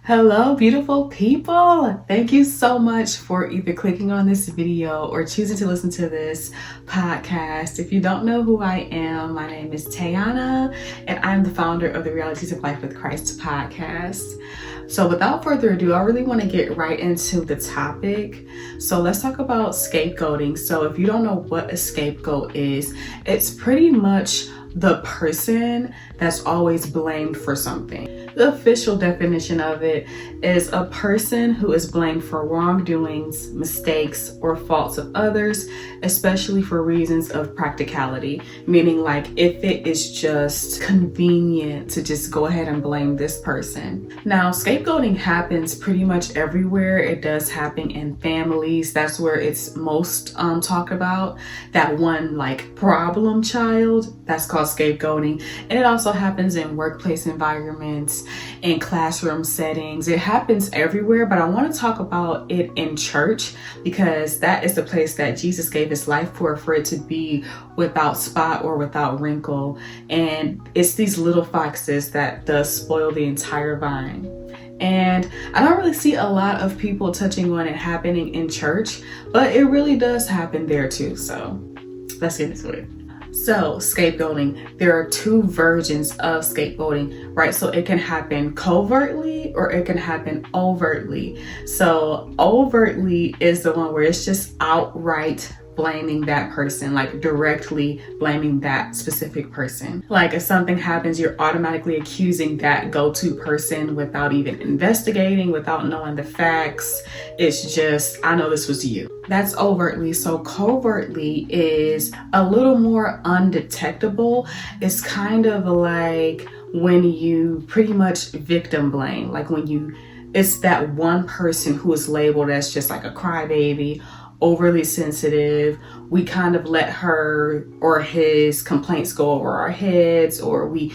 Hello, beautiful people. Thank you so much for either clicking on this video or choosing to listen to this podcast. If you don't know who I am, my name is Tayana, and I'm the founder of the Realities of Life with Christ podcast. So without further ado, I really want to get right into the topic. So let's talk about scapegoating. So if you don't know what a scapegoat is, it's pretty much the person that's always blamed for something. The official definition of it is a person who is blamed for wrongdoings, mistakes, or faults of others, especially for reasons of practicality, meaning like if it is just convenient to just go ahead and blame this person. Now, scapegoating happens pretty much everywhere. It does happen in families. That's where it's most talked about. That one like problem child, that's called scapegoating. And it also happens in workplace environments, in classroom settings. It happens everywhere, but I want to talk about it in church because that is the place that Jesus gave his life for it to be without spot or without wrinkle. And it's these little foxes that does spoil the entire vine. And I don't really see a lot of people touching on it happening in church, but it really does happen there too. So let's get into it. So scapegoating, there are two versions of scapegoating, right? So it can happen covertly or it can happen overtly. So overtly is the one where it's just outright blaming that person, like directly blaming that specific person. Like if something happens, you're automatically accusing that go-to person without even investigating, without knowing the facts. It's just, I know this was you. That's overtly. So covertly is a little more undetectable. It's kind of like when you pretty much victim blame, like when it's that one person who is labeled as just like a crybaby, overly sensitive. We kind of let her or his complaints go over our heads, or we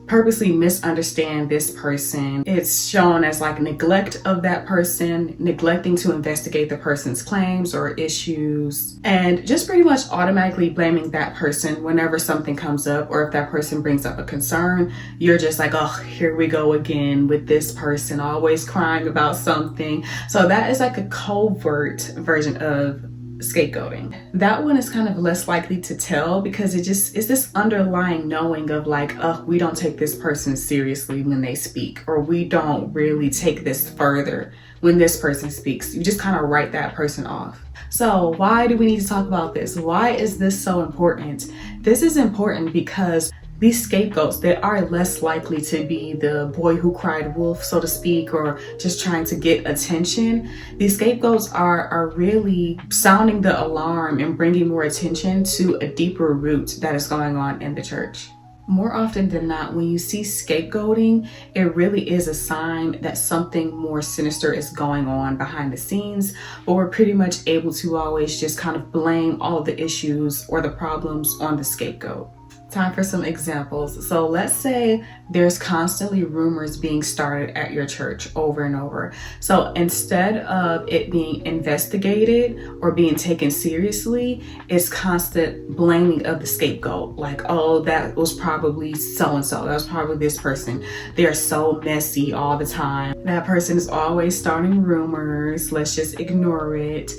purposely misunderstand this person. It's shown as like neglect of that person, neglecting to investigate the person's claims or issues, and just pretty much automatically blaming that person whenever something comes up, or if that person brings up a concern, you're just like, oh, here we go again with this person, always crying about something. So that is like a covert version of scapegoating. That one is kind of less likely to tell because it just is this underlying knowing of like, oh, we don't take this person seriously when they speak, or we don't really take this further when this person speaks. You just kind of write that person off. So why do we need to talk about this? Why is this so important? This is important because these scapegoats, they are less likely to be the boy who cried wolf, so to speak, or just trying to get attention. These scapegoats are really sounding the alarm and bringing more attention to a deeper root that is going on in the church. More often than not, when you see scapegoating, it really is a sign that something more sinister is going on behind the scenes, but we're pretty much able to always just kind of blame all of the issues or the problems on the scapegoat. Time for some examples. So let's say there's constantly rumors being started at your church over and over. So instead of it being investigated or being taken seriously, it's constant blaming of the scapegoat. Like, oh, that was probably so-and-so. That was probably this person. They're so messy all the time. That person is always starting rumors. Let's just ignore it.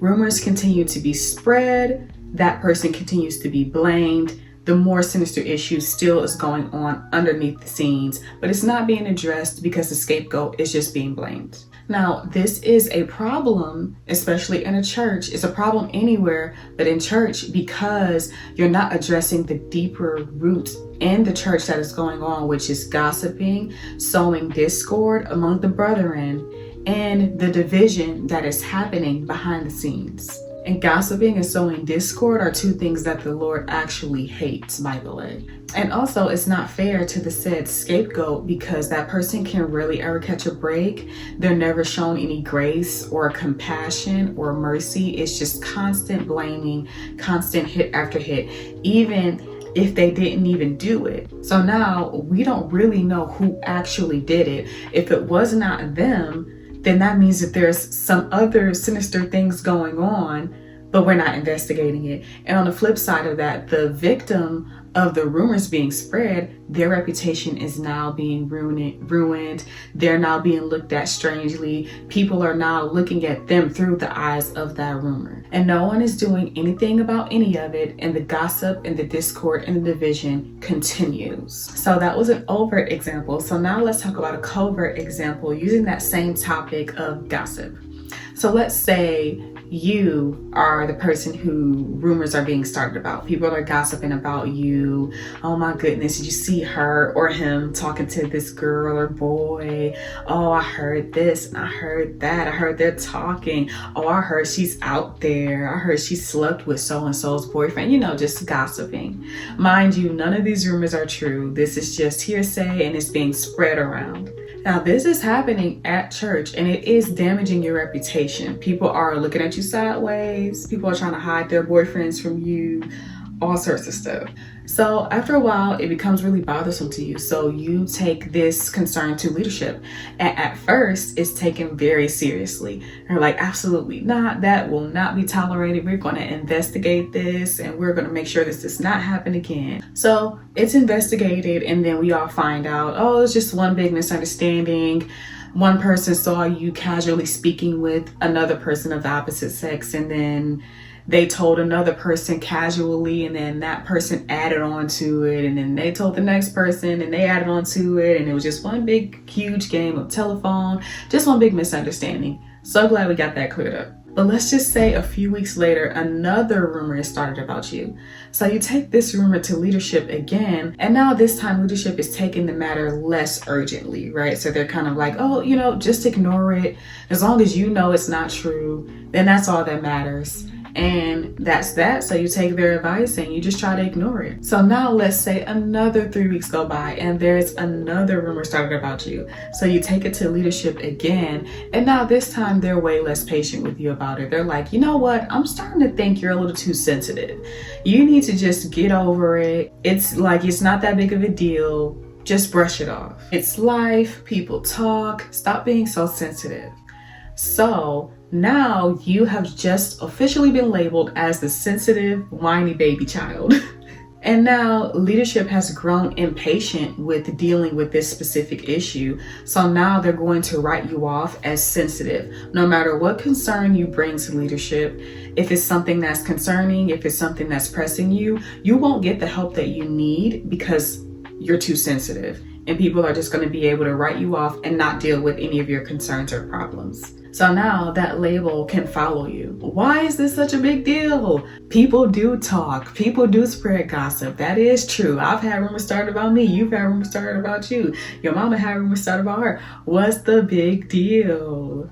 Rumors continue to be spread. That person continues to be blamed. The more sinister issue still is going on underneath the scenes, but it's not being addressed because the scapegoat is just being blamed. Now, this is a problem, especially in a church. It's a problem anywhere, but in church, because you're not addressing the deeper root in the church that is going on, which is gossiping, sowing discord among the brethren, and the division that is happening behind the scenes. And gossiping and sowing discord are two things that the Lord actually hates, by the way. And also, it's not fair to the said scapegoat because that person can rarely ever catch a break. They're never shown any grace or compassion or mercy. It's just constant blaming, constant hit after hit, even if they didn't even do it. So now we don't really know who actually did it. If it was not them, then that means that there's some other sinister things going on, but we're not investigating it. And on the flip side of that, the victim of the rumors being spread, their reputation is now being ruined. They're now being looked at strangely. People are now looking at them through the eyes of that rumor. And no one is doing anything about any of it. And the gossip and the discord and the division continues. So that was an overt example. So now let's talk about a covert example using that same topic of gossip. So let's say you are the person who rumors are being started about. People are gossiping about you. Oh my goodness, did you see her or him talking to this girl or boy? Oh, I heard this and I heard that. I heard they're talking. Oh, I heard she's out there. I heard she slept with so-and-so's boyfriend. You know, just gossiping. Mind you, none of these rumors are true. This is just hearsay and it's being spread around. Now, this is happening at church and it is damaging your reputation. People are looking at you sideways. People are trying to hide their boyfriends from you, all sorts of stuff. So after a while, it becomes really bothersome to you. So you take this concern to leadership. And at first, it's taken very seriously. They're like, absolutely not. That will not be tolerated. We're going to investigate this and we're going to make sure this does not happen again. So it's investigated and then we all find out, oh, it's just one big misunderstanding. One person saw you casually speaking with another person of the opposite sex, and then they told another person casually, and then that person added on to it, and then they told the next person and they added on to it, and it was just one big huge game of telephone, just one big misunderstanding. So glad we got that cleared up. But let's just say a few weeks later, another rumor is started about you. So you take this rumor to leadership again, and now this time leadership is taking the matter less urgently, right? So they're kind of like, oh, you know, just ignore it. As long as you know it's not true, then that's all that matters. And that's that. So you take their advice and you just try to ignore it. So now let's say another 3 weeks go by and there's another rumor started about you. So you take it to leadership again. And now this time they're way less patient with you about it. They're like, you know what? I'm starting to think you're a little too sensitive. You need to just get over it. It's like, it's not that big of a deal. Just brush it off. It's life. People talk. Stop being so sensitive. So now you have just officially been labeled as the sensitive, whiny baby child. And now leadership has grown impatient with dealing with this specific issue. So now they're going to write you off as sensitive. No matter what concern you bring to leadership, if it's something that's concerning, if it's something that's pressing you, you won't get the help that you need because you're too sensitive. And people are just going to be able to write you off and not deal with any of your concerns or problems. So now that label can follow you. Why is this such a big deal? People do talk. People do spread gossip. That is true. I've had rumors started about me. You've had rumors started about you. Your mama had rumors started about her. What's the big deal?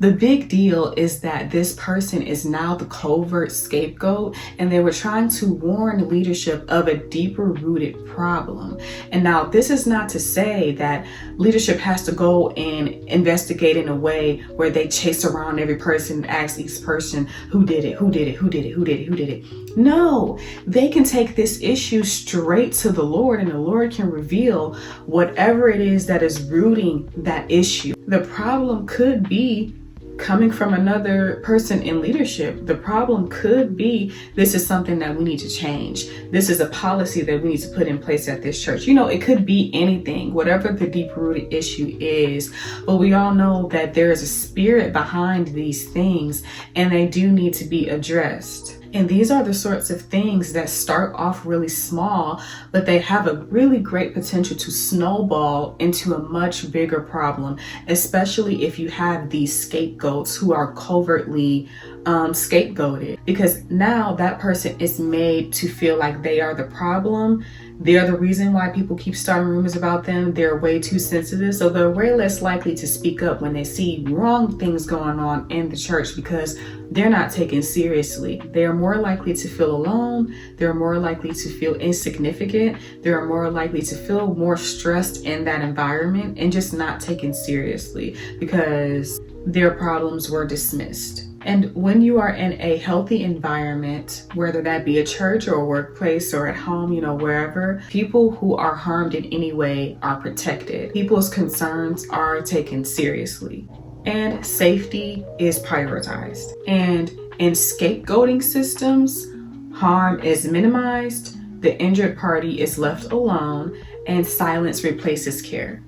The big deal is that this person is now the covert scapegoat, and they were trying to warn leadership of a deeper rooted problem. And now this is not to say that leadership has to go and investigate in a way where they chase around every person and ask each person who did it, who did it, who did it, who did it, who did it. No, they can take this issue straight to the Lord, and the Lord can reveal whatever it is that is rooting that issue. The problem could be coming from another person in leadership. The problem could be, this is something that we need to change. This is a policy that we need to put in place at this church. You know, it could be anything, whatever the deep-rooted issue is. But we all know that there is a spirit behind these things, and they do need to be addressed. And these are the sorts of things that start off really small, but they have a really great potential to snowball into a much bigger problem, especially if you have these scapegoats who are covertly scapegoated, because now that person is made to feel like they are the problem. They're the reason why people keep starting rumors about them. They're way too sensitive, so they're way less likely to speak up when they see wrong things going on in the church because they're not taken seriously. They are more likely to feel alone. They're more likely to feel insignificant. They're more likely to feel more stressed in that environment and just not taken seriously because their problems were dismissed. And when you are in a healthy environment, whether that be a church or a workplace or at home, you know, wherever, people who are harmed in any way are protected. People's concerns are taken seriously. And safety is prioritized. And in scapegoating systems, harm is minimized. the injured party is left alone and silence replaces care.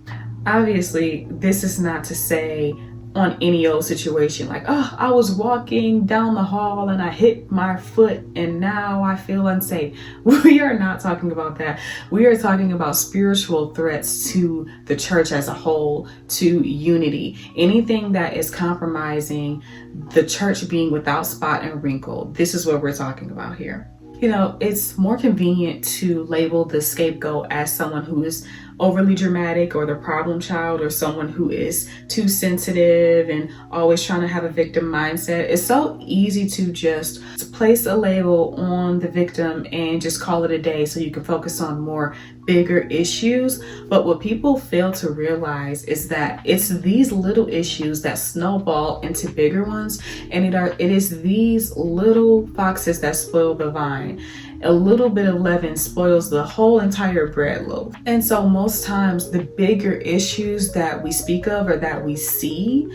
Obviously, this is not to say on any old situation like, oh, I was walking down the hall and I hit my foot and now I feel unsafe. We are not talking about that. We are talking about spiritual threats to the church as a whole, to unity. Anything that is compromising the church being without spot and wrinkle. This is what we're talking about here. You know, it's more convenient to label the scapegoat as someone who is overly dramatic or the problem child or someone who is too sensitive and always trying to have a victim mindset. It's so easy to just place a label on the victim and just call it a day so you can focus on more bigger issues. But what people fail to realize is that it's these little issues that snowball into bigger ones, and it is these little foxes that spoil the vine. A little bit of leaven spoils the whole entire bread loaf. And so most times the bigger issues that we speak of or that we see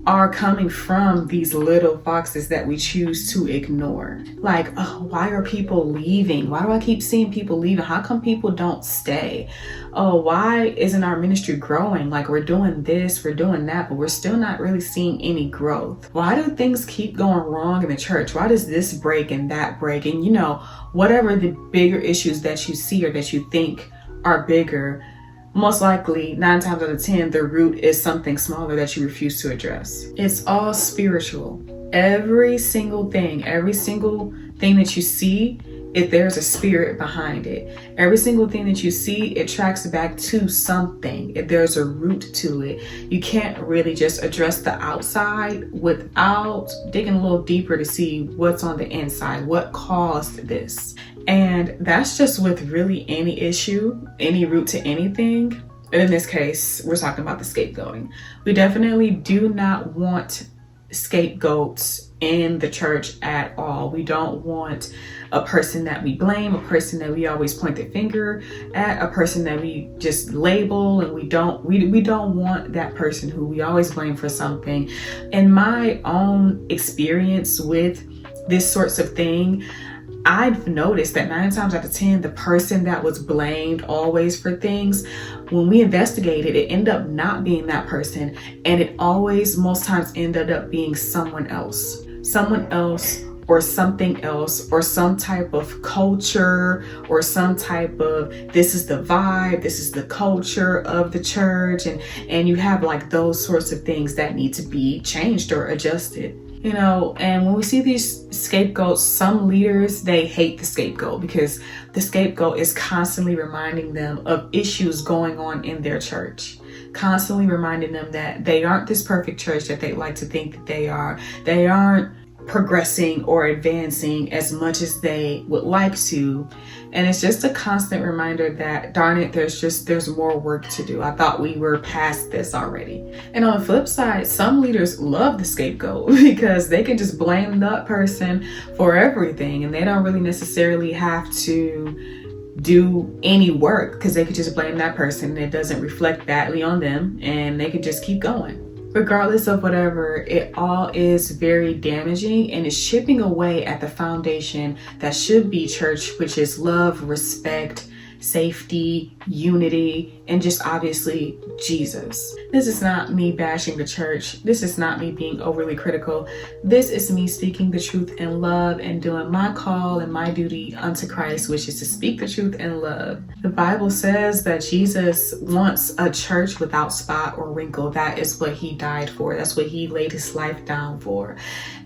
are coming from these little foxes that we choose to ignore. Like, oh, why are people leaving? Why do I keep seeing people leaving? How come people don't stay? Oh, why isn't our ministry growing? Like, we're doing this, we're doing that, but we're still not really seeing any growth. Why do things keep going wrong in the church? Why does this break and that break? And you know, whatever the bigger issues that you see or that you think are bigger, most likely 9 times out of 10, the root is something smaller that you refuse to address. It's all spiritual. Every single thing that you see, if there's a spirit behind it. Every single thing that you see, it tracks back to something. If there's a root to it, you can't really just address the outside without digging a little deeper to see what's on the inside, what caused this. And that's just with really any issue, any root to anything. And in this case, we're talking about the scapegoating. We definitely do not want scapegoats in the church at all. We don't want a person that we blame, a person that we always point the finger at, a person that we just label, and we don't want that person who we always blame for something. In my own experience with this sorts of thing, I've noticed that 9 times out of 10, the person that was blamed always for things, when we investigated, it ended up not being that person. And it always, most times, ended up being someone else or something else, or some type of culture, or some type of, this is the vibe, this is the culture of the church. And you have like those sorts of things that need to be changed or adjusted. You know, and when we see these scapegoats, some leaders, they hate the scapegoat because the scapegoat is constantly reminding them of issues going on in their church, constantly reminding them that they aren't this perfect church that they like to think that they are. They aren't progressing or advancing as much as they would like to. And it's just a constant reminder that, darn it, there's more work to do. I thought we were past this already. And on the flip side, some leaders love the scapegoat because they can just blame that person for everything, and they don't really necessarily have to do any work because they could just blame that person and it doesn't reflect badly on them, and they can just keep going. Regardless of whatever, it all is very damaging and is chipping away at the foundation that should be church, which is love, respect, safety, unity, and just obviously Jesus. This is not me bashing the church. This is not me being overly critical. This is me speaking the truth in love and doing my call and my duty unto Christ, which is to speak the truth in love. The Bible says that Jesus wants a church without spot or wrinkle. That is what he died for. That's what he laid his life down for.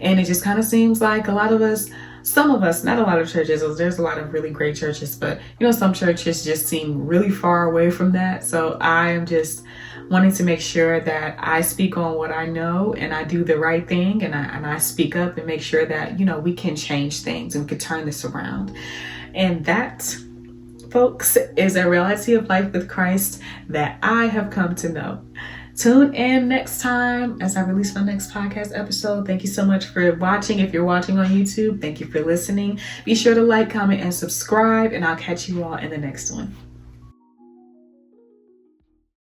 And it just kind of seems like a lot of us, some of us, not a lot of churches, there's a lot of really great churches, but you know, some churches just seem really far away from that. So I am just wanting to make sure that I speak on what I know and I do the right thing, and I speak up and make sure that, you know, we can change things and we can turn this around. And that, folks, is a reality of life with Christ that I have come to know. Tune in next time as I release my next podcast episode. Thank you so much for watching. If you're watching on YouTube, thank you for listening. Be sure to like, comment, and subscribe, and I'll catch you all in the next one.